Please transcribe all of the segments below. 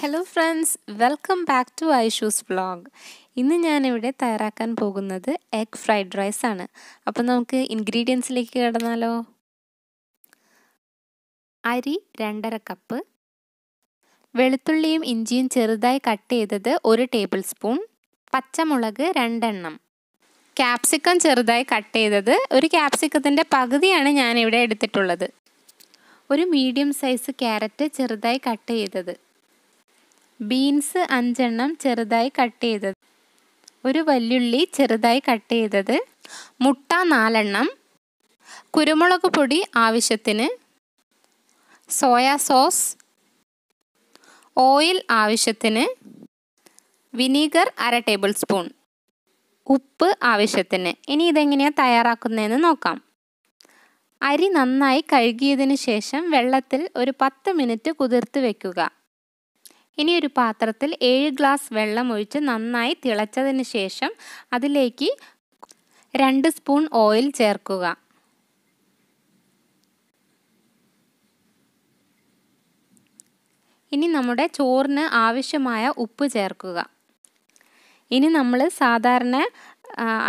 Hello friends, welcome back to Aishu's vlog. ഇന്ന് ഞാനിവിടെ തയ്യാറാക്കാൻ പോകുന്നത് എഗ് ഫ്രൈഡ് റൈസ് ആണ്. അപ്പോൾ നമുക്ക് ഇൻഗ്രീഡിയൻസിലേക്ക് കിടന്നാലോ. അരി 2.5 കപ്പ്, വെളുത്തുള്ളിയും ഇഞ്ചിയും ചെറുതായി കട്ട് ചെയ്തത് 1 ടേബിൾ സ്പൂൺ, പച്ചമുളക് 2 എണ്ണം, ക്യാപ്സിക്കം ചെറുതായി കട്ട് ചെയ്തത്, ഒരു ക്യാപ്സിക്കത്തിൻ്റെ പകുതിയാണ് ഞാനിവിടെ എടുത്തിട്ടുള്ളത്, ഒരു മീഡിയം സൈസ് ക്യാരറ്റ് ചെറുതായി കട്ട് ചെയ്തത്, ബീൻസ് 5 എണ്ണം ചെറുതായി കട്ട് ചെയ്തത്, ഒരു വല്യുള്ളി ചെറുതായി കട്ട് ചെയ്തത്, മുട്ട 4 എണ്ണം, കുരുമുളക് പൊടി ആവശ്യത്തിന്, സോയാ സോസ്, ഓയിൽ ആവശ്യത്തിന്, വിനീഗർ 1/2 ടേബിൾ സ്പൂൺ, ഉപ്പ് ആവശ്യത്തിന്. ഇനി ഇതെങ്ങനെയാണ് തയ്യാറാക്കുന്നതെന്ന് നോക്കാം. അരി നന്നായി കഴുകിയതിന് ശേഷം വെള്ളത്തിൽ ഒരു 10 മിനിറ്റ് കുതിർത്ത് വെക്കുക. ഇനി ഒരു പാത്രത്തിൽ 7 ഗ്ലാസ് വെള്ളം ഒഴിച്ച് നന്നായി തിളച്ചതിന് ശേഷം അതിലേക്ക് 2 സ്പൂൺ ഓയിൽ ചേർക്കുക. ഇനി നമ്മുടെ ചോറിന് ആവശ്യമായ ഉപ്പ് ചേർക്കുക. ഇനി നമ്മൾ സാധാരണ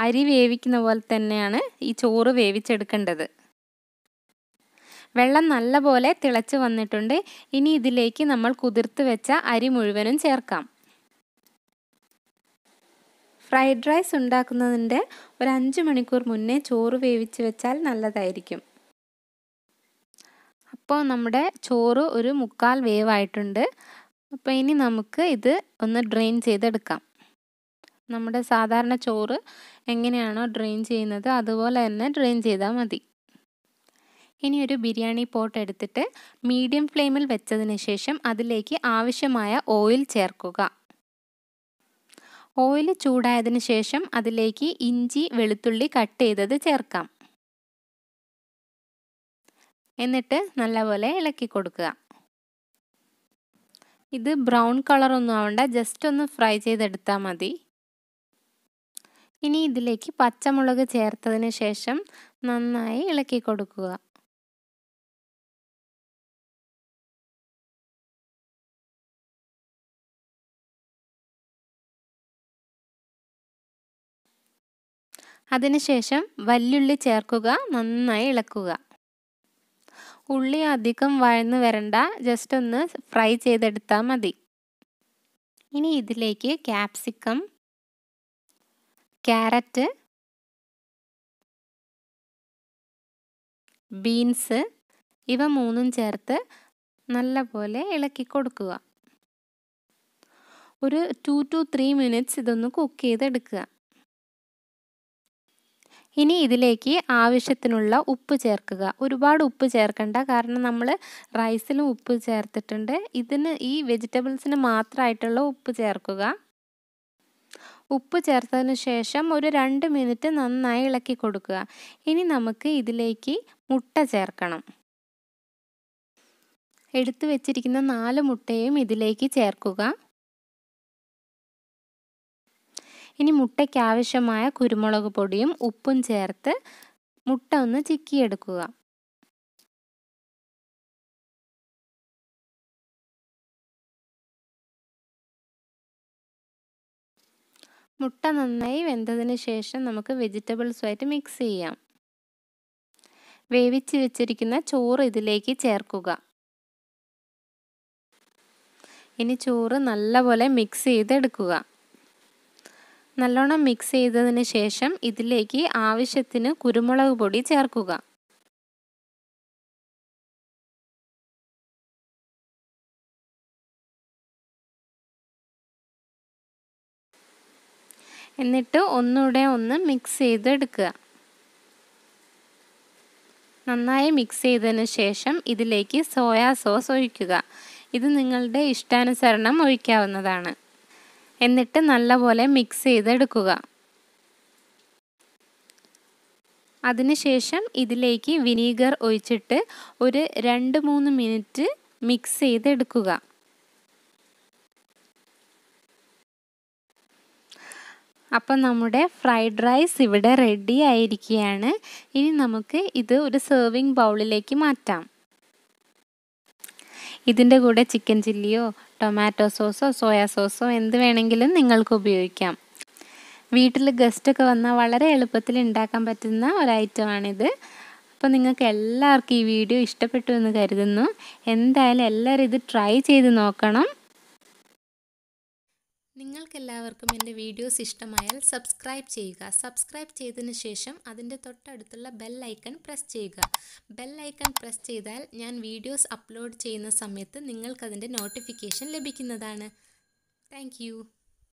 അരി വേവിക്കുന്ന പോലെ തന്നെയാണ് ഈ ചോറ് വേവിച്ചെടുക്കേണ്ടത്. വെള്ളം നല്ലപോലെ തിളച്ച് വന്നിട്ടുണ്ട്. ഇനി ഇതിലേക്ക് നമ്മൾ കുതിർത്ത് വെച്ച അരി മുഴുവനും ചേർക്കാം. ഫ്രൈഡ് റൈസ് ഉണ്ടാക്കുന്നതിൻ്റെ ഒരു 5 മണിക്കൂർ മുന്നേ ചോറ് വേവിച്ച് വെച്ചാൽ നല്ലതായിരിക്കും. അപ്പോൾ നമ്മുടെ ചോറ് ഒരു 1/4 വേവായിട്ടുണ്ട്. അപ്പോൾ ഇനി നമുക്ക് ഇത് ഒന്ന് ഡ്രെയിൻ ചെയ്തെടുക്കാം. നമ്മുടെ സാധാരണ ചോറ് എങ്ങനെയാണോ ഡ്രെയിൻ ചെയ്യുന്നത് അതുപോലെ തന്നെ ഡ്രെയിൻ ചെയ്താൽ മതി. ഇനി ഒരു ബിരിയാണി പോട്ട് എടുത്തിട്ട് മീഡിയം ഫ്ലെയിമിൽ വെച്ചതിന് ശേഷം അതിലേക്ക് ആവശ്യമായ ഓയിൽ ചേർക്കുക. ഓയിൽ ചൂടായതിന് ശേഷം അതിലേക്ക് ഇഞ്ചി വെളുത്തുള്ളി കട്ട് ചെയ്തത് ചേർക്കാം. എന്നിട്ട് നല്ലപോലെ ഇളക്കി കൊടുക്കുക. ഇത് ബ്രൗൺ കളറൊന്നും ആവണ്ട, ജസ്റ്റ് ഒന്ന് ഫ്രൈ ചെയ്തെടുത്താൽ മതി. ഇനി ഇതിലേക്ക് പച്ചമുളക് ചേർത്തതിന് ശേഷം നന്നായി ഇളക്കി കൊടുക്കുക. അതിനുശേഷം വല്യുള്ളി ചേർക്കുക, നന്നായി ഇളക്കുക. ഉള്ളി അധികം വഴന്ന് വരണ്ട, ജസ്റ്റ് ഒന്ന് ഫ്രൈ ചെയ്തെടുത്താൽ മതി. ഇനി ഇതിലേക്ക് ക്യാപ്സിക്കം, ക്യാരറ്റ്, ബീൻസ് ഇവ മൂന്നും ചേർത്ത് നല്ലപോലെ ഇളക്കി കൊടുക്കുക. ഒരു 2 to 3 മിനിറ്റ്സ് ഇതൊന്ന് കുക്ക് ചെയ്തെടുക്കുക. ഇനി ഇതിലേക്ക് ആവശ്യത്തിനുള്ള ഉപ്പ് ചേർക്കുക. ഒരുപാട് ഉപ്പ് ചേർക്കണ്ട, കാരണം നമ്മൾ റൈസിലും ഉപ്പ് ചേർത്തിട്ടുണ്ട്. ഈ വെജിറ്റബിൾസിന് മാത്രമായിട്ടുള്ള ഉപ്പ് ചേർക്കുക. ഉപ്പ് ചേർത്തതിന് ശേഷം ഒരു 2 മിനിറ്റ് നന്നായി ഇളക്കി കൊടുക്കുക. ഇനി നമുക്ക് ഇതിലേക്ക് മുട്ട ചേർക്കണം. എടുത്തു വെച്ചിരിക്കുന്ന 4 മുട്ടയും ഇതിലേക്ക് ചേർക്കുക. ഇനി മുട്ടയ്ക്ക് ആവശ്യമായ കുരുമുളക് പൊടിയും ഉപ്പും ചേർത്ത് മുട്ട ഒന്ന് ചിക്കിയെടുക്കുക. മുട്ട നന്നായി വെന്തതിന് ശേഷം നമുക്ക് വെജിറ്റബിൾസുമായിട്ട് മിക്സ് ചെയ്യാം. വേവിച്ച് വെച്ചിരിക്കുന്ന ചോറ് ഇതിലേക്ക് ചേർക്കുക. ഇനി ചോറ് നല്ലപോലെ മിക്സ് ചെയ്തെടുക്കുക. നല്ലോണം മിക്സ് ചെയ്തതിന് ശേഷം ഇതിലേക്ക് ആവശ്യത്തിന് കുരുമുളക് പൊടി ചേർക്കുക. എന്നിട്ട് ഒന്നുകൂടെ ഒന്ന് മിക്സ് ചെയ്തെടുക്കുക. നന്നായി മിക്സ് ചെയ്തതിന് ശേഷം ഇതിലേക്ക് സോയാ സോസ് ഒഴിക്കുക. ഇത് നിങ്ങളുടെ ഇഷ്ടാനുസരണം ഒഴിക്കാവുന്നതാണ്. എന്നിട്ട് നല്ലപോലെ മിക്സ് ചെയ്തെടുക്കുക. അതിനുശേഷം ഇതിലേക്ക് വിനീഗർ ഒഴിച്ചിട്ട് ഒരു 2-3 മിനിറ്റ് മിക്സ് ചെയ്തെടുക്കുക. അപ്പം നമ്മുടെ ഫ്രൈഡ് റൈസ് ഇവിടെ റെഡി ആയിരിക്കുകയാണ്. ഇനി നമുക്ക് ഇത് ഒരു സെർവിങ് ബൗളിലേക്ക് മാറ്റാം. ഇതിൻ്റെ കൂടെ ചിക്കൻ ചില്ലിയോ ടൊമാറ്റോ സോസോ സോയാ സോസോ എന്ത് വേണമെങ്കിലും നിങ്ങൾക്ക് ഉപയോഗിക്കാം. വീട്ടിൽ ഗസ്റ്റൊക്കെ വന്നാൽ വളരെ എളുപ്പത്തിൽ ഉണ്ടാക്കാൻ പറ്റുന്ന ഒരു ഐറ്റമാണിത്. അപ്പോൾ നിങ്ങൾക്ക് എല്ലാവർക്കും ഈ വീഡിയോ ഇഷ്ടപ്പെട്ടു എന്ന് കരുതുന്നു. എന്തായാലും എല്ലാവരും ഇത് ട്രൈ ചെയ്ത് നോക്കണം. നിങ്ങൾക്കെല്ലാവർക്കും എൻ്റെ വീഡിയോസ് ഇഷ്ടമായാൽ സബ്സ്ക്രൈബ് ചെയ്യുക. സബ്സ്ക്രൈബ് ചെയ്തതിന് ശേഷം അതിൻ്റെ തൊട്ടടുത്തുള്ള ബെൽ ഐക്കൺ പ്രസ് ചെയ്യുക. ബെൽ ഐക്കൺ പ്രസ് ചെയ്താൽ ഞാൻ വീഡിയോസ് അപ്ലോഡ് ചെയ്യുന്ന സമയത്ത് നിങ്ങൾക്കതിൻ്റെ നോട്ടിഫിക്കേഷൻ ലഭിക്കുന്നതാണ്. Thank you.